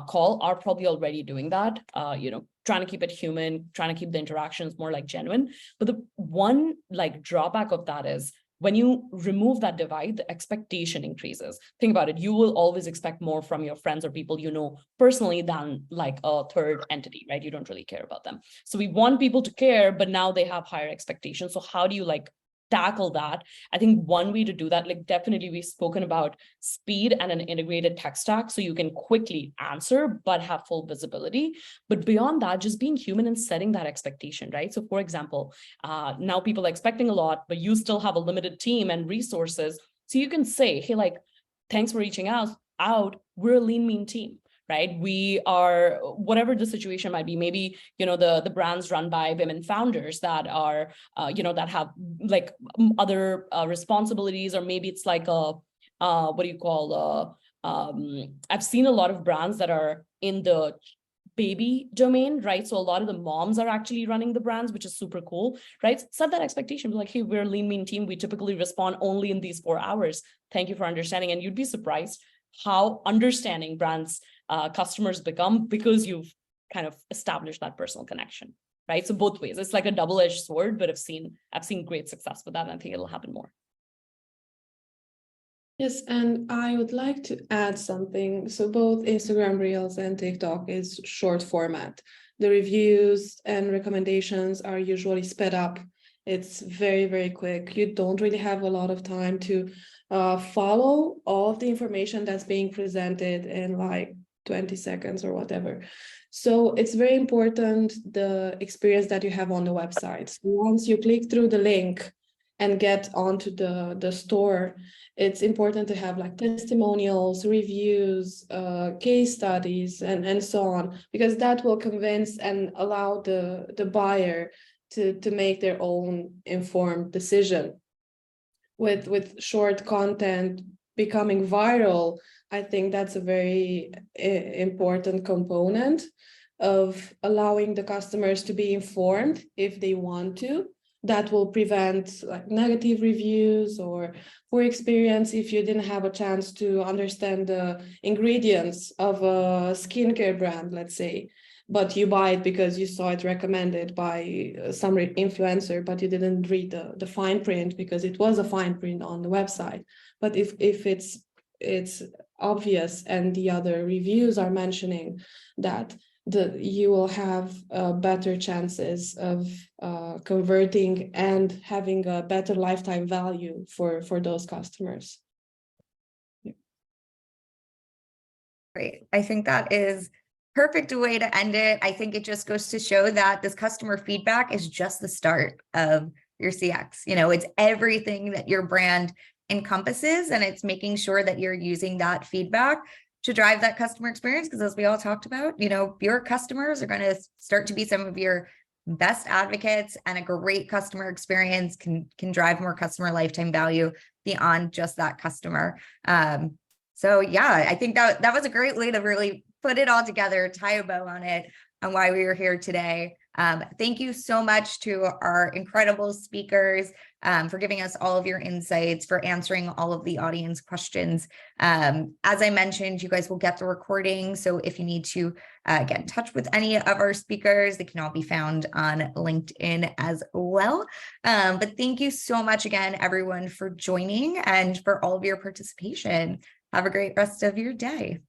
call are probably already doing that, trying to keep it human, trying to keep the interactions more like genuine. But the one like drawback of that is when you remove that divide, the expectation increases. Think about it. You will always expect more from your friends or people you know personally than like a third entity, right? You don't really care about them. So we want people to care, but now they have higher expectations. So how do you like tackle that? I think one way to do that, like definitely we've spoken about speed and an integrated tech stack so you can quickly answer but have full visibility. But beyond that, just being human and setting that expectation, right? So for example, now people are expecting a lot, but you still have a limited team and resources. So you can say, hey, like, thanks for reaching out. We're a lean, mean team. Right? We are, whatever the situation might be, maybe, the brands run by women founders that are, that have like other responsibilities, or maybe it's like I've seen a lot of brands that are in the baby domain, right? So a lot of the moms are actually running the brands, which is super cool, right? Set that expectation, like, hey, we're a lean, mean team. We typically respond only in these 4 hours. Thank you for understanding. And you'd be surprised how understanding brands customers become because you've kind of established that personal connection, right? So both ways, it's like a double-edged sword, but I've seen great success with that, and I think it'll happen more. Yes, and I would like to add something. So both Instagram Reels and TikTok is short format. The reviews and recommendations are usually sped up. It's very, very quick. You don't really have a lot of time to follow all of the information that's being presented in like 20 seconds or whatever. So it's very important, the experience that you have on the website. So once you click through the link and get onto the store, it's important to have like testimonials, reviews, case studies, and so on, because that will convince and allow the buyer to make their own informed decision. With short content becoming viral, I think that's a very important component of allowing the customers to be informed if they want to. That will prevent like negative reviews or poor experience if you didn't have a chance to understand the ingredients of a skincare brand, let's say, but you buy it because you saw it recommended by some influencer, but you didn't read the fine print because it was a fine print on the website. But if it's obvious and the other reviews are mentioning that, you will have better chances of converting and having a better lifetime value for those customers. Great. I think that is perfect way to end it. I think it just goes to show that this customer feedback is just the start of your CX. You know, it's everything that your brand encompasses, and it's making sure that you're using that feedback to drive that customer experience. Because as we all talked about, you know, your customers are going to start to be some of your best advocates, and a great customer experience can drive more customer lifetime value beyond just that customer. So yeah, I think that was a great way to really put it all together, tie a bow on it, and why we are here today. Thank you so much to our incredible speakers for giving us all of your insights, for answering all of the audience questions. As I mentioned, you guys will get the recording. So if you need to get in touch with any of our speakers, they can all be found on LinkedIn as well. But thank you so much again, everyone, for joining and for all of your participation. Have a great rest of your day.